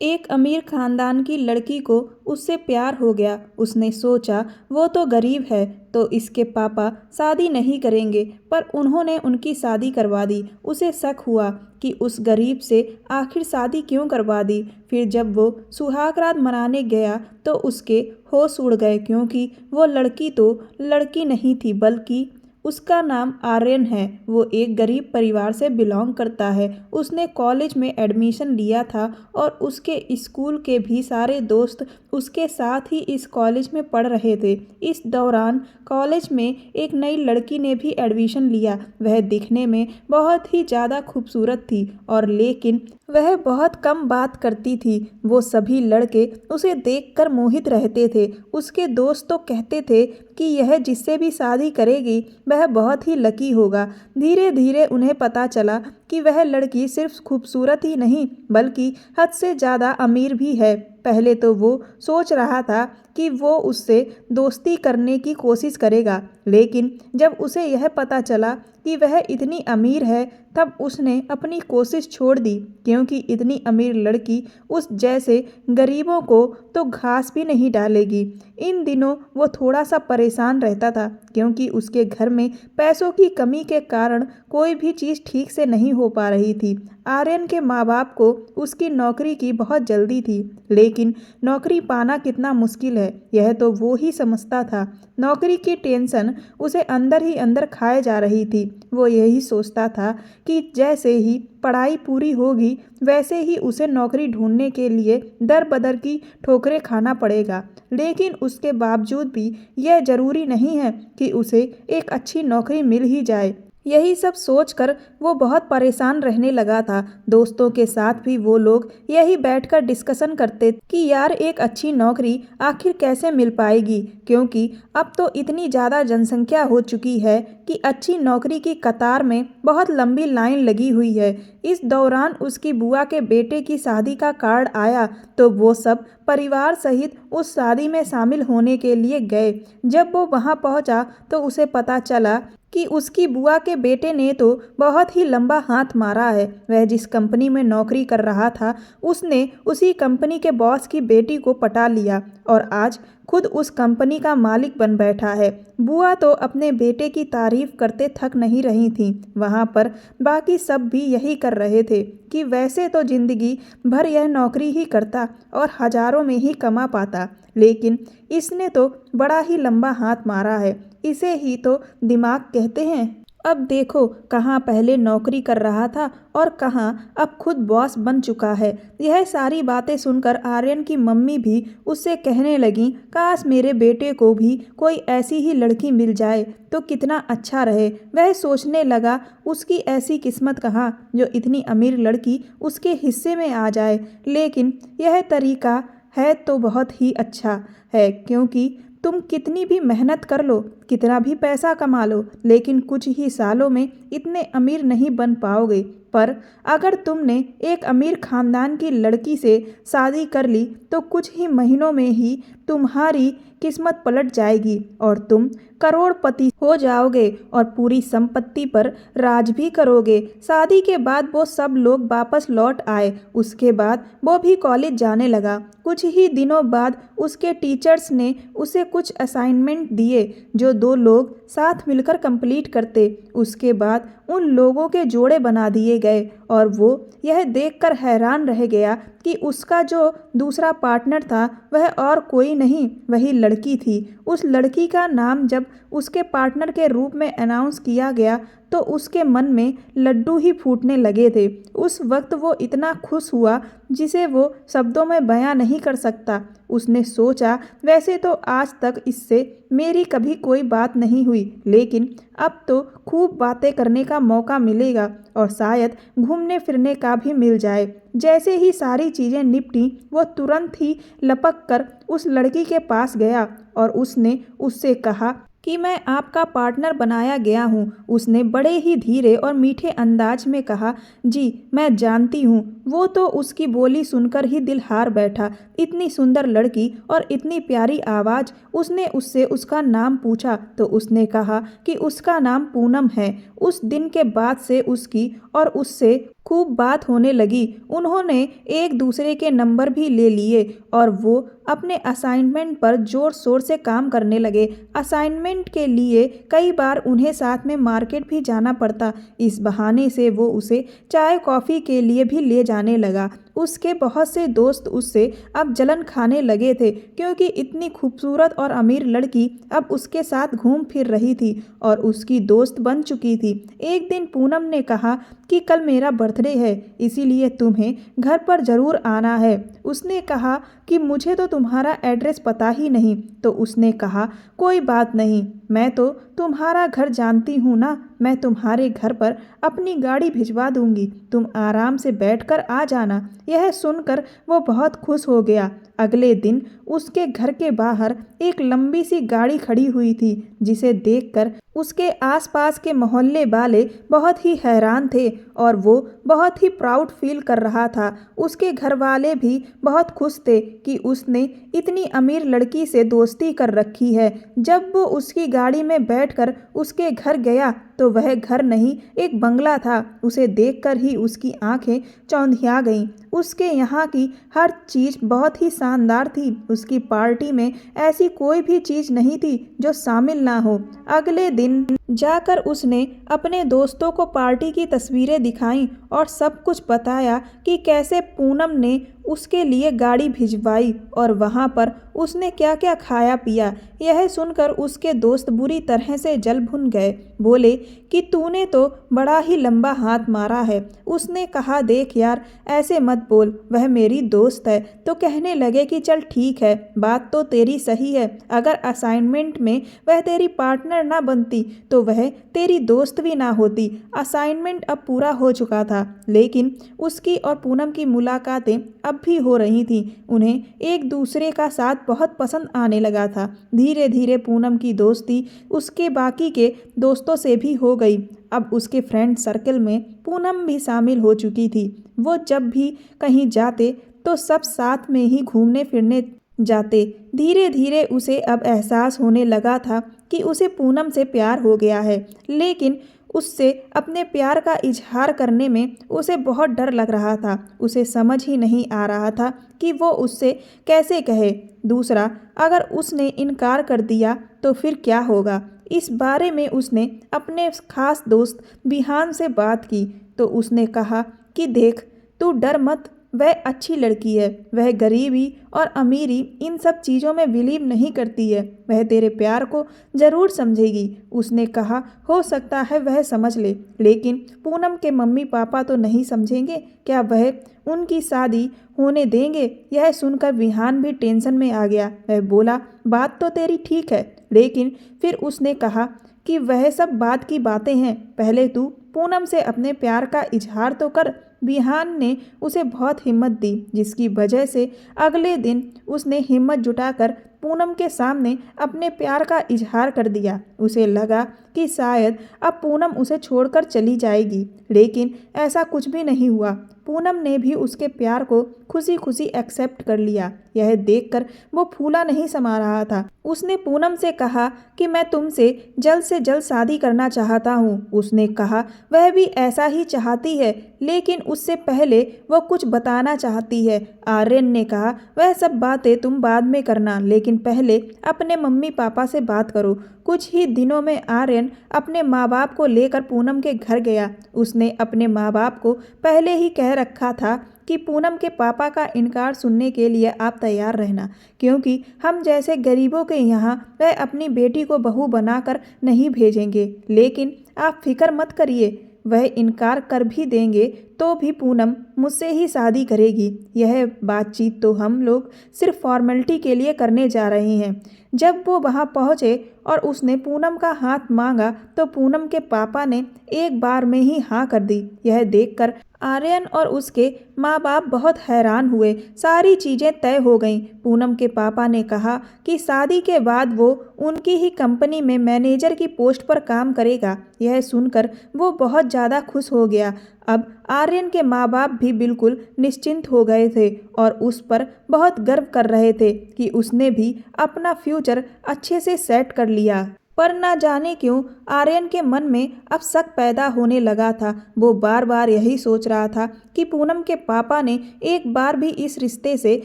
एक अमीर खानदान की लड़की को उससे प्यार हो गया। उसने सोचा वो तो गरीब है तो इसके पापा शादी नहीं करेंगे, पर उन्होंने उनकी शादी करवा दी। उसे शक हुआ कि उस गरीब से आखिर शादी क्यों करवा दी। फिर जब वो सुहाग रात मनाने गया तो उसके होश उड़ गए, क्योंकि वो लड़की तो लड़की नहीं थी बल्कि उसका नाम आर्यन है। वो एक गरीब परिवार से बिलोंग करता है। उसने कॉलेज में एडमिशन लिया था और उसके स्कूल के भी सारे दोस्त उसके साथ ही इस कॉलेज में पढ़ रहे थे। इस दौरान कॉलेज में एक नई लड़की ने भी एडमिशन लिया। वह दिखने में बहुत ही ज़्यादा खूबसूरत थी और लेकिन वह बहुत कम बात करती थी। वो सभी लड़के उसे देखकर मोहित रहते थे। उसके दोस्त तो कहते थे कि यह जिससे भी शादी करेगी वह बहुत ही लकी होगा। धीरे धीरे उन्हें पता चला कि वह लड़की सिर्फ खूबसूरत ही नहीं बल्कि हद से ज़्यादा अमीर भी है। पहले तो वो सोच रहा था कि वो उससे दोस्ती करने की कोशिश करेगा, लेकिन जब उसे यह पता चला कि वह इतनी अमीर है तब उसने अपनी कोशिश छोड़ दी, क्योंकि इतनी अमीर लड़की उस जैसे गरीबों को तो घास भी नहीं डालेगी। इन दिनों वो थोड़ा सा परेशान रहता था, क्योंकि उसके घर में पैसों की कमी के कारण कोई भी चीज़ ठीक से नहीं हो पा रही थी। आर्यन के माँ बाप को उसकी नौकरी की बहुत जल्दी थी, लेकिन नौकरी पाना कितना मुश्किल है यह तो वो ही समझता था। नौकरी की टेंशन उसे अंदर ही अंदर खाए जा रही थी। वो यही सोचता था कि जैसे ही पढ़ाई पूरी होगी वैसे ही उसे नौकरी ढूंढने के लिए दर बदर की ठोकरें खाना पड़ेगा, लेकिन उसके बावजूद भी यह ज़रूरी नहीं है कि उसे एक अच्छी नौकरी मिल ही जाए। यही सब सोचकर वो बहुत परेशान रहने लगा था। दोस्तों के साथ भी वो लोग यही बैठकर डिस्कशन करते कि यार एक अच्छी नौकरी आखिर कैसे मिल पाएगी, क्योंकि अब तो इतनी ज़्यादा जनसंख्या हो चुकी है कि अच्छी नौकरी की कतार में बहुत लंबी लाइन लगी हुई है। इस दौरान उसकी बुआ के बेटे की शादी का कार्ड आया तो वो सब परिवार सहित उस शादी में शामिल होने के लिए गए। जब वो वहाँ पहुँचा तो उसे पता चला कि उसकी बुआ के बेटे ने तो बहुत ही लंबा हाथ मारा है। वह जिस कंपनी में नौकरी कर रहा था उसने उसी कंपनी के बॉस की बेटी को पटा लिया और आज खुद उस कंपनी का मालिक बन बैठा है। बुआ तो अपने बेटे की तारीफ करते थक नहीं रही थीं। वहाँ पर बाकी सब भी यही कर रहे थे कि वैसे तो जिंदगी भर यह नौकरी ही करता और हजारों में ही कमा पाता, लेकिन इसने तो बड़ा ही लंबा हाथ मारा है। इसे ही तो दिमाग कहते हैं। अब देखो कहाँ पहले नौकरी कर रहा था और कहाँ अब खुद बॉस बन चुका है। यह सारी बातें सुनकर आर्यन की मम्मी भी उससे कहने लगीं, काश मेरे बेटे को भी कोई ऐसी ही लड़की मिल जाए तो कितना अच्छा रहे। वह सोचने लगा उसकी ऐसी किस्मत कहाँ जो इतनी अमीर लड़की उसके हिस्से में आ जाए। लेकिन यह तरीका है तो बहुत ही अच्छा है, क्योंकि तुम कितनी भी मेहनत कर लो, कितना भी पैसा कमा लो, लेकिन कुछ ही सालों में इतने अमीर नहीं बन पाओगे। पर अगर तुमने एक अमीर खानदान की लड़की से शादी कर ली तो कुछ ही महीनों में ही तुम्हारी किस्मत पलट जाएगी और तुम करोड़पति हो जाओगे और पूरी संपत्ति पर राज भी करोगे। शादी के बाद वो सब लोग वापस लौट आए। उसके बाद वो भी कॉलेज जाने लगा। कुछ ही दिनों बाद उसके टीचर्स ने उसे कुछ असाइनमेंट दिए जो दो लोग साथ मिलकर कंप्लीट करते। उसके बाद उन लोगों के जोड़े बना दिए गए और वो यह देखकर हैरान रह गया कि उसका जो दूसरा पार्टनर था वह और कोई नहीं, वही लड़की थी। उस लड़की का नाम जब उसके पार्टनर के रूप में अनाउंस किया गया तो उसके मन में लड्डू ही फूटने लगे थे। उस वक्त वो इतना खुश हुआ जिसे वो शब्दों में बयां नहीं कर सकता। उसने सोचा वैसे तो आज तक इससे मेरी कभी कोई बात नहीं हुई, लेकिन अब तो खूब बातें करने का मौका मिलेगा और शायद घूमने फिरने का भी मिल जाए। जैसे ही सारी चीज़ें निपटी वो तुरंत ही लपक कर उस लड़की के पास गया और उसने उससे कहा कि मैं आपका पार्टनर बनाया गया हूँ। उसने बड़े ही धीरे और मीठे अंदाज में कहा, जी मैं जानती हूँ। वो तो उसकी बोली सुनकर ही दिल हार बैठा। इतनी सुंदर लड़की और इतनी प्यारी आवाज़। उसने उससे उसका नाम पूछा तो उसने कहा कि उसका नाम पूनम है। उस दिन के बाद से उसकी और उससे खूब बात होने लगी। उन्होंने एक दूसरे के नंबर भी ले लिए और वो अपने असाइनमेंट पर जोर शोर से काम करने लगे। असाइनमेंट के लिए कई बार उन्हें साथ में मार्केट भी जाना पड़ता। इस बहाने से वो उसे चाय कॉफ़ी के लिए भी ले जाने लगा। उसके बहुत से दोस्त उससे अब जलन खाने लगे थे, क्योंकि इतनी खूबसूरत और अमीर लड़की अब उसके साथ घूम फिर रही थी और उसकी दोस्त बन चुकी थी। एक दिन पूनम ने कहा कि कल मेरा बर्थडे है, इसीलिए तुम्हें घर पर ज़रूर आना है। उसने कहा कि मुझे तो तुम्हारा एड्रेस पता ही नहीं। तो उसने कहा, कोई बात नहीं, मैं तो तुम्हारा घर जानती हूँ ना, मैं तुम्हारे घर पर अपनी गाड़ी भिजवा दूंगी, तुम आराम से बैठकर आ जाना। यह सुनकर वो बहुत खुश हो गया। अगले दिन उसके घर के बाहर एक लंबी सी गाड़ी खड़ी हुई थी, जिसे देखकर उसके आसपास के मोहल्ले वाले बहुत ही हैरान थे और वो बहुत ही प्राउड फील कर रहा था। उसके घर वाले भी बहुत खुश थे कि उसने इतनी अमीर लड़की से दोस्ती कर रखी है। जब वो उसकी गाड़ी में बैठकर उसके घर गया तो वह घर नहीं, एक बंगला था। उसे देखकर ही उसकी आंखें चौंधिया गईं। उसके यहाँ की हर चीज़ बहुत ही शानदार थी। उसकी पार्टी में ऐसी कोई भी चीज़ नहीं थी जो शामिल ना हो। अगले दिन जाकर उसने अपने दोस्तों को पार्टी की तस्वीरें दिखाईं और सब कुछ बताया कि कैसे पूनम ने उसके लिए गाड़ी भिजवाई और वहाँ पर उसने क्या क्या खाया पिया। यह सुनकर उसके दोस्त बुरी तरह से जल भुन गए। बोले कि तूने तो बड़ा ही लंबा हाथ मारा है। उसने कहा, देख यार, ऐसे मत बोल, वह मेरी दोस्त है। तो कहने लगे कि चल ठीक है, बात तो तेरी सही है। अगर असाइनमेंट में वह तेरी पार्टनर ना बनती तो वह तेरी दोस्त भी ना होती। असाइनमेंट अब पूरा हो चुका था, लेकिन उसकी और पूनम की मुलाकातें अब भी हो रही थीं। उन्हें एक दूसरे का साथ बहुत पसंद आने लगा था। धीरे धीरे पूनम की दोस्ती उसके बाकी के दोस्तों से भी हो गई। अब उसके फ्रेंड सर्कल में पूनम भी शामिल हो चुकी थी। वो जब भी कहीं जाते तो सब साथ में ही घूमने फिरने जाते। धीरे धीरे उसे अब एहसास होने लगा था कि उसे पूनम से प्यार हो गया है, लेकिन उससे अपने प्यार का इजहार करने में उसे बहुत डर लग रहा था। उसे समझ ही नहीं आ रहा था कि वो उससे कैसे कहे। दूसरा, अगर उसने इनकार कर दिया तो फिर क्या होगा। इस बारे में उसने अपने खास दोस्त बिहान से बात की तो उसने कहा कि देख, तू डर मत, वह अच्छी लड़की है। वह गरीबी और अमीरी इन सब चीज़ों में बिलीव नहीं करती है। वह तेरे प्यार को ज़रूर समझेगी। उसने कहा, हो सकता है वह समझ ले, लेकिन पूनम के मम्मी पापा तो नहीं समझेंगे। क्या वह उनकी शादी होने देंगे? यह सुनकर विहान भी टेंशन में आ गया। वह बोला, बात तो तेरी ठीक है, लेकिन फिर उसने कहा कि वह सब बात की बातें हैं, पहले तू पूनम से अपने प्यार का इजहार तो कर। विहान ने उसे बहुत हिम्मत दी, जिसकी वजह से अगले दिन उसने हिम्मत जुटाकर पूनम के सामने अपने प्यार का इजहार कर दिया। उसे लगा कि शायद अब पूनम उसे छोड़कर चली जाएगी, लेकिन ऐसा कुछ भी नहीं हुआ। पूनम ने भी उसके प्यार को खुशी खुशी एक्सेप्ट कर लिया। यह देखकर वो फूला नहीं समा रहा था। उसने पूनम से कहा कि मैं तुमसे जल्द से जल्द शादी करना चाहता हूँ। उसने कहा वह भी ऐसा ही चाहती है, लेकिन उससे पहले वो कुछ बताना चाहती है। आर्यन ने कहा, वह सब बातें तुम बाद में करना, लेकिन पहले अपने मम्मी पापा से बात करो। कुछ ही दिनों में आर्यन अपने माँ बाप को लेकर पूनम के घर गया। उसने अपने माँ बाप को पहले ही कह रखा था कि पूनम के पापा का इनकार सुनने के लिए आप तैयार रहना, क्योंकि हम जैसे गरीबों के यहाँ वह अपनी बेटी को बहू बनाकर नहीं भेजेंगे। लेकिन आप फिक्र मत करिए, वह इनकार कर भी देंगे तो भी पूनम मुझसे ही शादी करेगी। यह बातचीत तो हम लोग सिर्फ फॉर्मेलिटी के लिए करने जा रहे हैं। जब वो वहाँ पहुँचे और उसने पूनम का हाथ मांगा तो पूनम के पापा ने एक बार में ही हाँ कर दी। यह देखकर आर्यन और उसके माँ बाप बहुत हैरान हुए। सारी चीज़ें तय हो गईं। पूनम के पापा ने कहा कि शादी के बाद वो उनकी ही कंपनी में मैनेजर की पोस्ट पर काम करेगा। यह सुनकर वो बहुत ज़्यादा खुश हो गया। अब आर्यन के माँ बाप भी बिल्कुल निश्चिंत हो गए थे और उस पर बहुत गर्व कर रहे थे कि उसने भी अपना फ्यूचर अच्छे से सेट कर लिया। पर ना जाने क्यों आर्यन के मन में अब शक पैदा होने लगा था। वो बार बार यही सोच रहा था कि पूनम के पापा ने एक बार भी इस रिश्ते से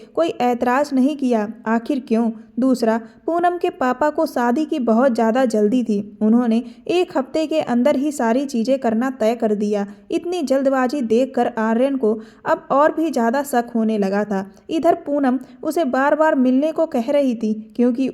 कोई ऐतराज नहीं किया, आखिर क्यों। दूसरा, पूनम के पापा को शादी की बहुत ज़्यादा जल्दी थी। उन्होंने 1 हफ्ते के अंदर ही सारी चीज़ें करना तय कर दिया। इतनी जल्दबाजी देखकर आर्यन को अब और भी ज़्यादा शक होने लगा था। इधर पूनम उसे बार बार मिलने को कह रही थी क्योंकि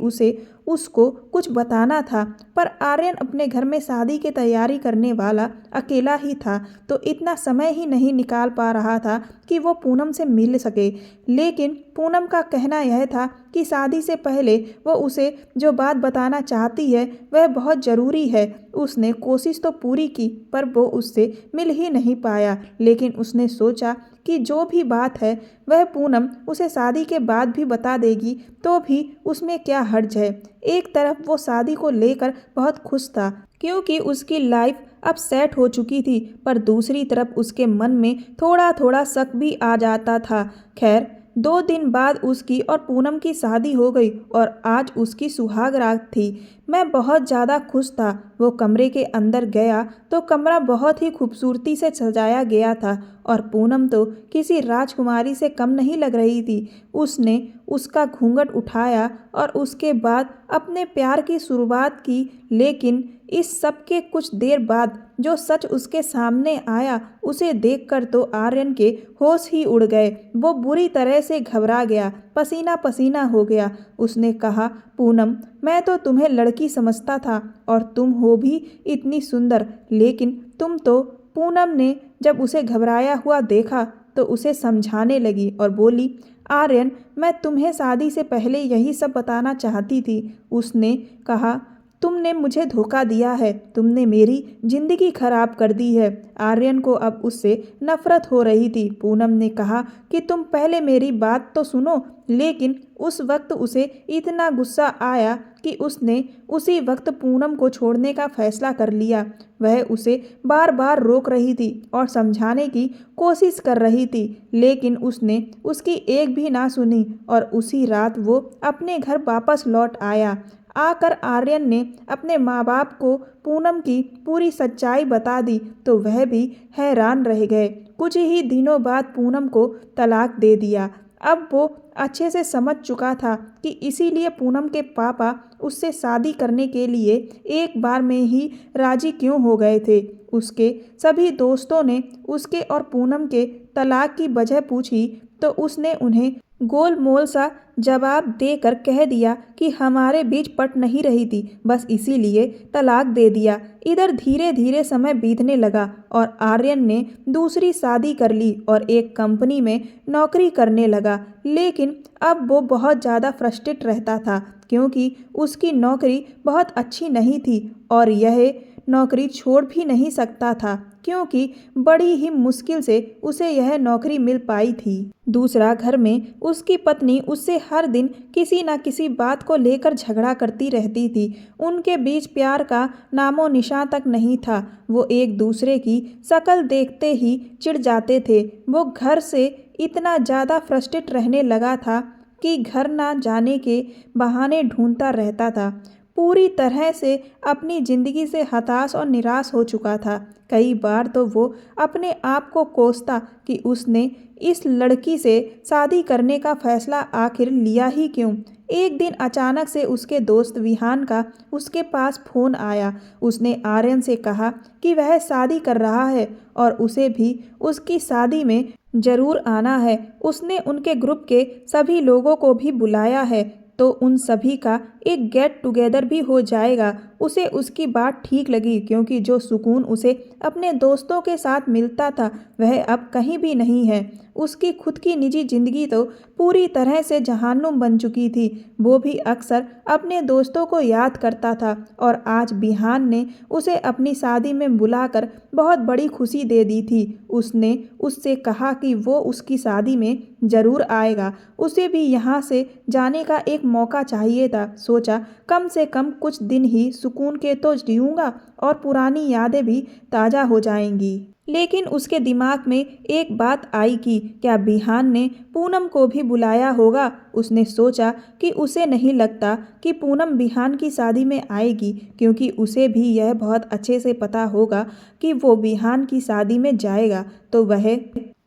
उसको कुछ बताना था, पर आर्यन अपने घर में शादी की तैयारी करने वाला अकेला ही था, तो इतना समय ही नहीं निकाल पा रहा था कि वो पूनम से मिल सके। लेकिन पूनम का कहना यह था कि शादी से पहले वो उसे जो बात बताना चाहती है वह बहुत ज़रूरी है। उसने कोशिश तो पूरी की पर वो उससे मिल ही नहीं पाया, लेकिन उसने सोचा कि जो भी बात है वह पूनम उसे शादी के बाद भी बता देगी तो भी उसमें क्या हर्ज है। एक तरफ वो शादी को लेकर बहुत खुश था क्योंकि उसकी लाइफ अब सेट हो चुकी थी, पर दूसरी तरफ उसके मन में थोड़ा थोड़ा शक भी आ जाता था। खैर, 2 दिन बाद उसकी और पूनम की शादी हो गई और आज उसकी सुहाग रात थी। मैं बहुत ज़्यादा खुश था। वो कमरे के अंदर गया तो कमरा बहुत ही खूबसूरती से सजाया गया था और पूनम तो किसी राजकुमारी से कम नहीं लग रही थी। उसने उसका घूंघट उठाया और उसके बाद अपने प्यार की शुरुआत की, लेकिन इस सब के कुछ देर बाद जो सच उसके सामने आया उसे देखकर तो आर्यन के होश ही उड़ गए। वो बुरी तरह से घबरा गया, पसीना पसीना हो गया। उसने कहा, पूनम, मैं तो तुम्हें लड़की समझता था और तुम हो भी इतनी सुंदर, लेकिन तुम तो। पूनम ने जब उसे घबराया हुआ देखा तो उसे समझाने लगी और बोली, आर्यन, मैं तुम्हें शादी से पहले यही सब बताना चाहती थी। उसने कहा, तुमने मुझे धोखा दिया है, तुमने मेरी जिंदगी खराब कर दी है। आर्यन को अब उससे नफरत हो रही थी। पूनम ने कहा कि तुम पहले मेरी बात तो सुनो, लेकिन उस वक्त उसे इतना गुस्सा आया कि उसने उसी वक्त पूनम को छोड़ने का फैसला कर लिया। वह उसे बार बार रोक रही थी और समझाने की कोशिश कर रही थी, लेकिन उसने उसकी एक भी ना सुनी और उसी रात वो अपने घर वापस लौट आया। आकर आर्यन ने अपने माँ बाप को पूनम की पूरी सच्चाई बता दी तो वह भी हैरान रह गए। कुछ ही दिनों बाद पूनम को तलाक दे दिया। अब वो अच्छे से समझ चुका था कि इसीलिए पूनम के पापा उससे शादी करने के लिए एक बार में ही राजी क्यों हो गए थे। उसके सभी दोस्तों ने उसके और पूनम के तलाक की वजह पूछी तो उसने उन्हें गोलमोल सा जवाब देकर कह दिया कि हमारे बीच पट नहीं रही थी, बस इसीलिए तलाक दे दिया। इधर धीरे धीरे समय बीतने लगा और आर्यन ने दूसरी शादी कर ली और एक कंपनी में नौकरी करने लगा, लेकिन अब वो बहुत ज़्यादा फ्रस्ट्रेट रहता था क्योंकि उसकी नौकरी बहुत अच्छी नहीं थी और यह नौकरी छोड़ भी नहीं सकता था क्योंकि बड़ी ही मुश्किल से उसे यह नौकरी मिल पाई थी। दूसरा, घर में उसकी पत्नी उससे हर दिन किसी न किसी बात को लेकर झगड़ा करती रहती थी। उनके बीच प्यार का नामो निशान तक नहीं था। वो एक दूसरे की शक्ल देखते ही चिढ़ जाते थे। वो घर से इतना ज़्यादा फ्रस्ट्रेट रहने लगा था कि घर ना जाने के बहाने ढूंढता रहता था। पूरी तरह से अपनी ज़िंदगी से हताश और निराश हो चुका था। कई बार तो वो अपने आप को कोसता कि उसने इस लड़की से शादी करने का फैसला आखिर लिया ही क्यों। एक दिन अचानक से उसके दोस्त विहान का उसके पास फ़ोन आया। उसने आर्यन से कहा कि वह शादी कर रहा है और उसे भी उसकी शादी में ज़रूर आना है। उसने उनके ग्रुप के सभी लोगों को भी बुलाया है तो उन सभी का एक गेट टुगेदर भी हो जाएगा। उसे उसकी बात ठीक लगी क्योंकि जो सुकून उसे अपने दोस्तों के साथ मिलता था वह अब कहीं भी नहीं है। उसकी खुद की निजी ज़िंदगी तो पूरी तरह से जहन्नुम बन चुकी थी। वो भी अक्सर अपने दोस्तों को याद करता था और आज बिहान ने उसे अपनी शादी में बुलाकर बहुत बड़ी खुशी दे दी थी। उसने उससे कहा कि वो उसकी शादी में ज़रूर आएगा। उसे भी यहाँ से जाने का एक मौका चाहिए था। सोचा कम से कम कुछ दिन ही सुकून के तो जीऊँगा और पुरानी यादें भी ताज़ा हो जाएंगी। लेकिन उसके दिमाग में एक बात आई कि क्या बिहान ने पूनम को भी बुलाया होगा। उसने सोचा कि उसे नहीं लगता कि पूनम बिहान की शादी में आएगी, क्योंकि उसे भी यह बहुत अच्छे से पता होगा कि वो बिहान की शादी में जाएगा तो वह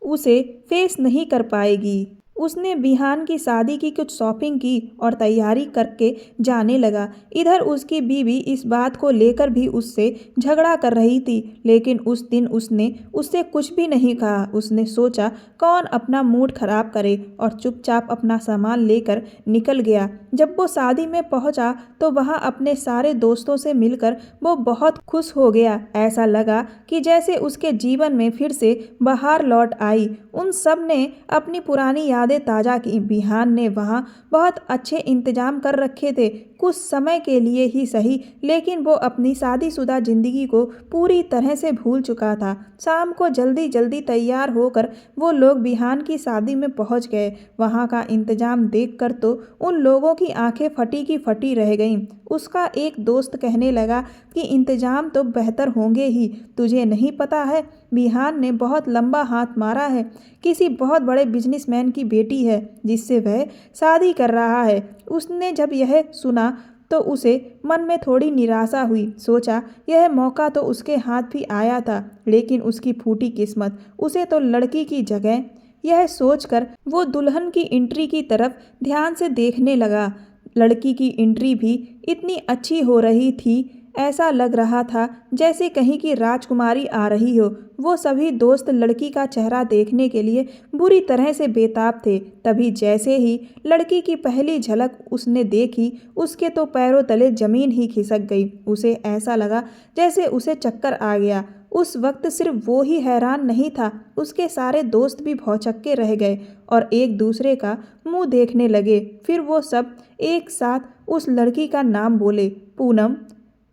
उसे फेस नहीं कर पाएगी। उसने बिहान की शादी की कुछ शॉपिंग की और तैयारी करके जाने लगा। इधर उसकी बीवी इस बात को लेकर भी उससे झगड़ा कर रही थी, लेकिन उस दिन उसने उससे कुछ भी नहीं कहा। उसने सोचा कौन अपना मूड खराब करे और चुपचाप अपना सामान लेकर निकल गया। जब वो शादी में पहुंचा तो वहां अपने सारे दोस्तों से मिलकर वो बहुत खुश हो गया। ऐसा लगा कि जैसे उसके जीवन में फिर से बहार लौट आई। उन सब ने अपनी पुरानी यादें ताज़ा की। बिहान ने वहाँ बहुत अच्छे इंतजाम कर रखे थे, कुछ समय के लिए ही सही, लेकिन वो अपनी शादीशुदा जिंदगी को पूरी तरह से भूल चुका था। शाम को जल्दी जल्दी तैयार होकर वो लोग बिहान की शादी में पहुंच गए। वहाँ का इंतजाम देखकर तो उन लोगों की आंखें फटी की फटी रह गईं। उसका एक दोस्त कहने लगा कि इंतजाम तो बेहतर होंगे ही, तुझे नहीं पता है बिहान ने बहुत लंबा हाथ मारा है। किसी बहुत बड़े बिजनेसमैन की बेटी है जिससे वह शादी कर रहा है। उसने जब यह सुना तो उसे मन में थोड़ी निराशा हुई। सोचा यह मौका तो उसके हाथ भी आया था, लेकिन उसकी फूटी किस्मत, उसे तो लड़की की जगह। यह सोचकर वो दुल्हन की एंट्री की तरफ ध्यान से देखने लगा। लड़की की एंट्री भी इतनी अच्छी हो रही थी, ऐसा लग रहा था जैसे कहीं की राजकुमारी आ रही हो। वो सभी दोस्त लड़की का चेहरा देखने के लिए बुरी तरह से बेताब थे। तभी जैसे ही लड़की की पहली झलक उसने देखी, उसके तो पैरों तले जमीन ही खिसक गई। उसे ऐसा लगा जैसे उसे चक्कर आ गया। उस वक्त सिर्फ वो ही हैरान नहीं था, उसके सारे दोस्त भी भौचक्के रह गए और एक दूसरे का मुंह देखने लगे। फिर वो सब एक साथ उस लड़की का नाम बोले, पूनम।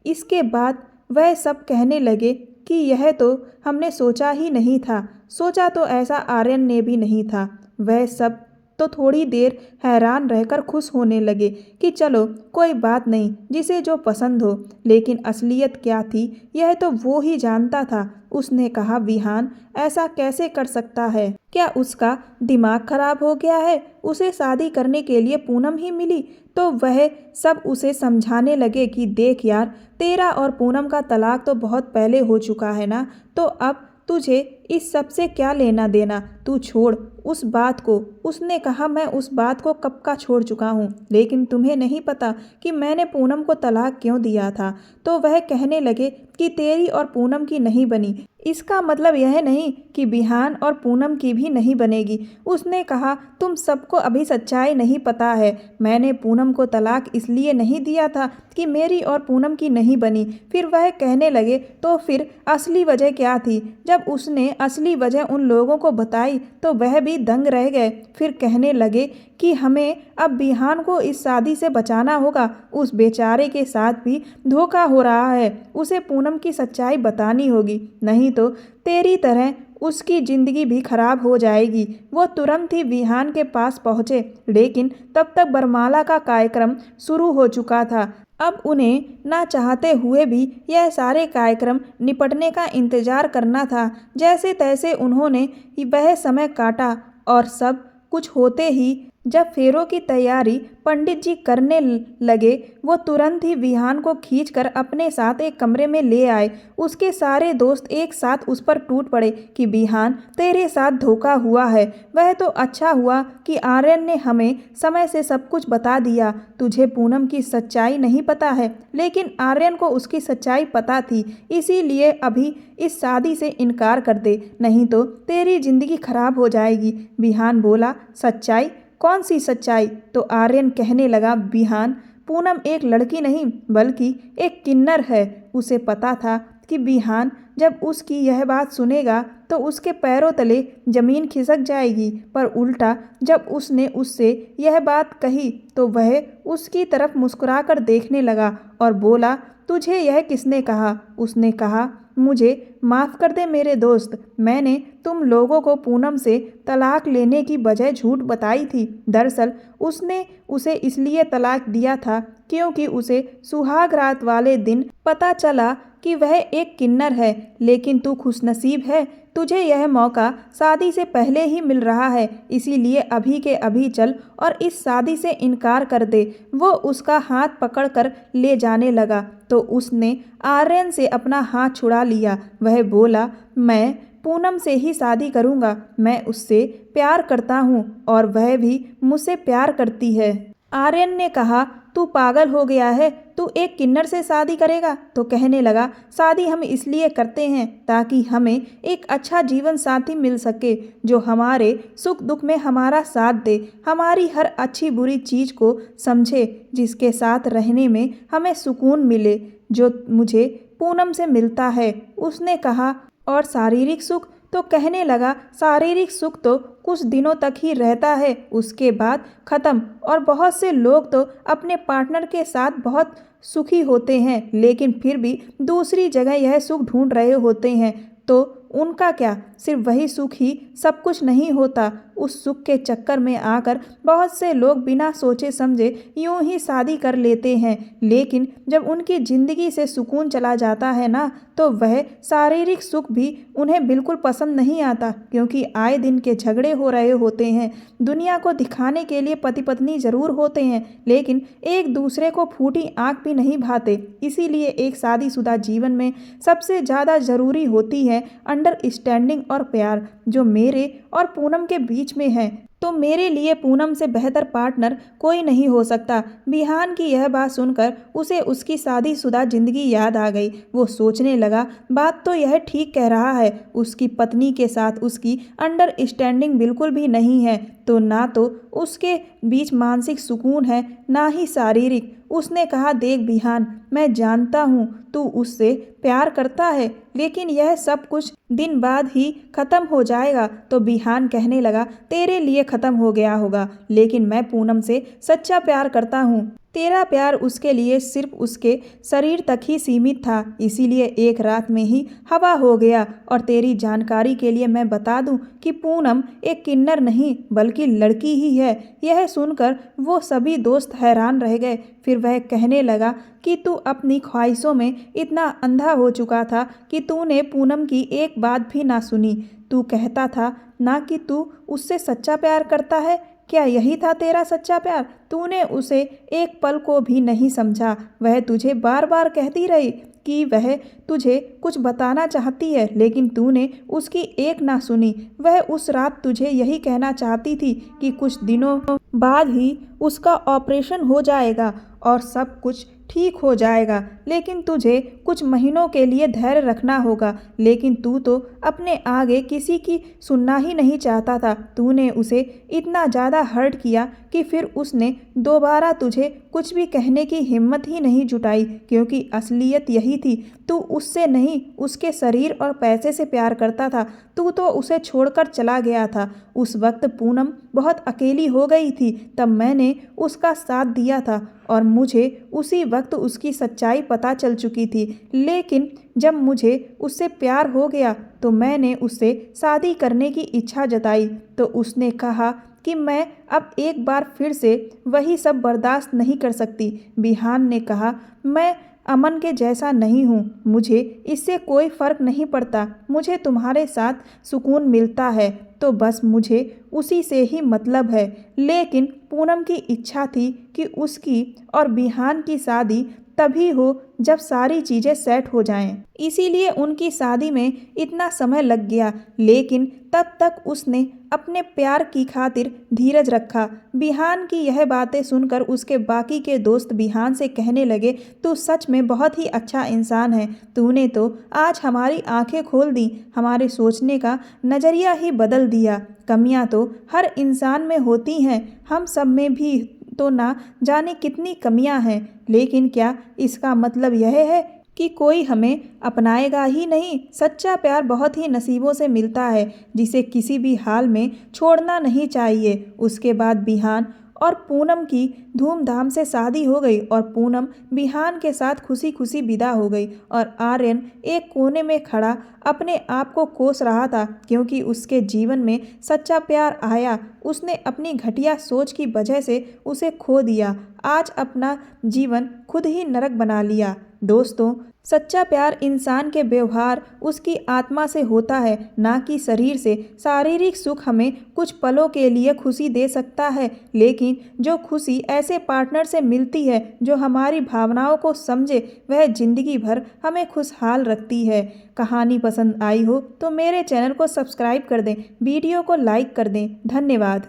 इसके बाद वह सब कहने लगे कि यह तो हमने सोचा ही नहीं था। सोचा तो ऐसा आर्यन ने भी नहीं था। वह सब तो थोड़ी देर हैरान रहकर खुश होने लगे कि चलो कोई बात नहीं, जिसे जो पसंद हो। लेकिन असलियत क्या थी यह तो वो ही जानता था। उसने कहा, विहान ऐसा कैसे कर सकता है? क्या उसका दिमाग खराब हो गया है? उसे शादी करने के लिए पूनम ही मिली? तो वह सब उसे समझाने लगे कि देख यार, तेरा और पूनम का तलाक तो बहुत पहले हो चुका है ना, तो अब तुझे इस सब से क्या लेना देना, तू छोड़ उस बात को। उसने कहा, मैं उस बात को कब का छोड़ चुका हूँ, लेकिन तुम्हें नहीं पता कि मैंने पूनम को तलाक क्यों दिया था। तो वह कहने लगे कि तेरी और पूनम की नहीं बनी, इसका मतलब यह नहीं कि बिहान और पूनम की भी नहीं बनेगी। उसने कहा, तुम सबको अभी सच्चाई नहीं पता है। मैंने पूनम को तलाक इसलिए नहीं दिया था कि मेरी और पूनम की नहीं बनी। फिर वह कहने लगे, तो फिर असली वजह क्या थी? जब उसने असली वजह उन लोगों को बताई तो वह भी दंग रह गए। फिर कहने लगे कि हमें अब बिहान को इस शादी से बचाना होगा। उस बेचारे के साथ भी धोखा हो रहा है, उसे पूनम की सच्चाई बतानी होगी, नहीं तो तेरी तरह उसकी जिंदगी भी खराब हो जाएगी। वो तुरंत ही विहान के पास पहुंचे, लेकिन तब तक बरमाला का कार्यक्रम शुरू हो चुका था। अब उन्हें ना चाहते हुए भी यह सारे कार्यक्रम निपटने का इंतजार करना था। जैसे तैसे उन्होंने वह समय काटा और सब कुछ होते ही जब फेरों की तैयारी पंडित जी करने लगे, वो तुरंत ही विहान को खींचकर अपने साथ एक कमरे में ले आए। उसके सारे दोस्त एक साथ उस पर टूट पड़े कि विहान, तेरे साथ धोखा हुआ है। वह तो अच्छा हुआ कि आर्यन ने हमें समय से सब कुछ बता दिया। तुझे पूनम की सच्चाई नहीं पता है, लेकिन आर्यन को उसकी सच्चाई पता थी, इसीलिए अभी इस शादी से इनकार कर दे, नहीं तो तेरी जिंदगी खराब हो जाएगी। विहान बोला, सच्चाई? कौन सी सच्चाई? तो आर्यन कहने लगा, विहान, पूनम एक लड़की नहीं बल्कि एक किन्नर है। उसे पता था कि विहान जब उसकी यह बात सुनेगा तो उसके पैरों तले जमीन खिसक जाएगी, पर उल्टा जब उसने उससे यह बात कही तो वह उसकी तरफ मुस्कुराकर देखने लगा और बोला, तुझे यह किसने कहा? उसने कहा, मुझे माफ़ कर दे मेरे दोस्त, मैंने तुम लोगों को पूनम से तलाक लेने की बजाय झूठ बताई थी। दरअसल उसने उसे इसलिए तलाक दिया था क्योंकि उसे सुहाग रात वाले दिन पता चला कि वह एक किन्नर है, लेकिन तू खुशनसीब है, तुझे यह मौका शादी से पहले ही मिल रहा है, इसीलिए अभी के अभी चल और इस शादी से इनकार कर दे। वो उसका हाथ पकड़कर ले जाने लगा तो उसने आर्यन से अपना हाथ छुड़ा लिया। वह बोला, मैं पूनम से ही शादी करूँगा, मैं उससे प्यार करता हूँ और वह भी मुझसे प्यार करती है। आर्यन ने कहा, तू पागल हो गया है, तू एक किन्नर से शादी करेगा? तो कहने लगा, शादी हम इसलिए करते हैं ताकि हमें एक अच्छा जीवन साथी मिल सके, जो हमारे सुख दुख में हमारा साथ दे, हमारी हर अच्छी बुरी चीज़ को समझे, जिसके साथ रहने में हमें सुकून मिले, जो मुझे पूनम से मिलता है। उसने कहा, और शारीरिक सुख? तो कहने लगा, शारीरिक सुख तो कुछ दिनों तक ही रहता है, उसके बाद ख़त्म। और बहुत से लोग तो अपने पार्टनर के साथ बहुत सुखी होते हैं, लेकिन फिर भी दूसरी जगह यह सुख ढूंढ रहे होते हैं, तो उनका क्या? सिर्फ वही सुख ही सब कुछ नहीं होता। उस सुख के चक्कर में आकर बहुत से लोग बिना सोचे समझे यूं ही शादी कर लेते हैं, लेकिन जब उनकी ज़िंदगी से सुकून चला जाता है ना, तो वह शारीरिक सुख भी उन्हें बिल्कुल पसंद नहीं आता, क्योंकि आए दिन के झगड़े हो रहे होते हैं। दुनिया को दिखाने के लिए पति पत्नी ज़रूर होते हैं, लेकिन एक दूसरे को फूटी आंख भी नहीं भाते। इसीलिए एक शादीशुदा जीवन में सबसे ज़्यादा ज़रूरी होती है अंडरस्टैंडिंग और प्यार, जो मेरे और पूनम के बीच में है। तो मेरे लिए पूनम से बेहतर पार्टनर कोई नहीं हो सकता। बिहान की यह बात सुनकर उसे उसकी शादीशुदा जिंदगी याद आ गई। वो सोचने लगा, बात तो यह ठीक कह रहा है, उसकी पत्नी के साथ उसकी अंडरस्टैंडिंग बिल्कुल भी नहीं है, तो ना तो उसके बीच मानसिक सुकून है, ना ही शारीरिक। उसने कहा, देख बिहान, मैं जानता हूँ तू उससे प्यार करता है, लेकिन यह सब कुछ दिन बाद ही ख़त्म हो जाएगा। तो बिहान कहने लगा, तेरे लिए ख़त्म हो गया होगा, लेकिन मैं पूनम से सच्चा प्यार करता हूँ। तेरा प्यार उसके लिए सिर्फ उसके शरीर तक ही सीमित था, इसीलिए एक रात में ही हवा हो गया। और तेरी जानकारी के लिए मैं बता दूं कि पूनम एक किन्नर नहीं बल्कि लड़की ही है। यह सुनकर वो सभी दोस्त हैरान रह गए। फिर वह कहने लगा कि तू अपनी ख्वाहिशों में इतना अंधा हो चुका था कि तूने पूनम की एक बात भी ना सुनी। तू कहता था ना कि तू उससे सच्चा प्यार करता है। क्या यही था तेरा सच्चा प्यार? तूने उसे एक पल को भी नहीं समझा। वह तुझे बार बार कहती रही कि वह तुझे कुछ बताना चाहती है, लेकिन तूने उसकी एक ना सुनी। वह उस रात तुझे यही कहना चाहती थी कि कुछ दिनों बाद ही उसका ऑपरेशन हो जाएगा और सब कुछ ठीक हो जाएगा, लेकिन तुझे कुछ महीनों के लिए धैर्य रखना होगा। लेकिन तू तो अपने आगे किसी की सुनना ही नहीं चाहता था। तूने उसे इतना ज़्यादा हर्ट किया कि फिर उसने दोबारा तुझे कुछ भी कहने की हिम्मत ही नहीं जुटाई, क्योंकि असलियत यही थी, तू उससे नहीं उसके शरीर और पैसे से प्यार करता था। तू तो उसे छोड़कर चला गया था। उस वक्त पूनम बहुत अकेली हो गई थी, तब मैंने उसका साथ दिया था और मुझे उसी वक्त उसकी सच्चाई पता चल चुकी थी। लेकिन जब मुझे उससे प्यार हो गया तो मैंने उससे शादी करने की इच्छा जताई, तो उसने कहा कि मैं अब एक बार फिर से वही सब बर्दाश्त नहीं कर सकती। बिहान ने कहा, मैं अमन के जैसा नहीं हूँ, मुझे इससे कोई फ़र्क नहीं पड़ता, मुझे तुम्हारे साथ सुकून मिलता है, तो बस मुझे उसी से ही मतलब है। लेकिन पूनम की इच्छा थी कि उसकी और बिहान की शादी तभी हो जब सारी चीज़ें सेट हो जाएं। इसीलिए उनकी शादी में इतना समय लग गया, लेकिन तब तक उसने अपने प्यार की खातिर धीरज रखा। बिहान की यह बातें सुनकर उसके बाकी के दोस्त बिहान से कहने लगे, तू सच में बहुत ही अच्छा इंसान है, तूने तो आज हमारी आंखें खोल दी, हमारे सोचने का नज़रिया ही बदल दिया। कमियां तो हर इंसान में होती हैं, हम सब में भी तो ना जाने कितनी कमियां हैं, लेकिन क्या इसका मतलब यह है कि कोई हमें अपनाएगा ही नहीं? सच्चा प्यार बहुत ही नसीबों से मिलता है, जिसे किसी भी हाल में छोड़ना नहीं चाहिए। उसके बाद बिहान और पूनम की धूमधाम से शादी हो गई और पूनम बिहान के साथ खुशी खुशी विदा हो गई और आर्यन एक कोने में खड़ा अपने आप को कोस रहा था, क्योंकि उसके जीवन में सच्चा प्यार आया, उसने अपनी घटिया सोच की वजह से उसे खो दिया, आज अपना जीवन खुद ही नरक बना लिया। दोस्तों, सच्चा प्यार इंसान के व्यवहार उसकी आत्मा से होता है, ना कि शरीर से। शारीरिक सुख हमें कुछ पलों के लिए खुशी दे सकता है, लेकिन जो खुशी ऐसे पार्टनर से मिलती है जो हमारी भावनाओं को समझे, वह जिंदगी भर हमें खुशहाल रखती है। कहानी पसंद आई हो तो मेरे चैनल को सब्सक्राइब कर दें, वीडियो को लाइक कर दें। धन्यवाद।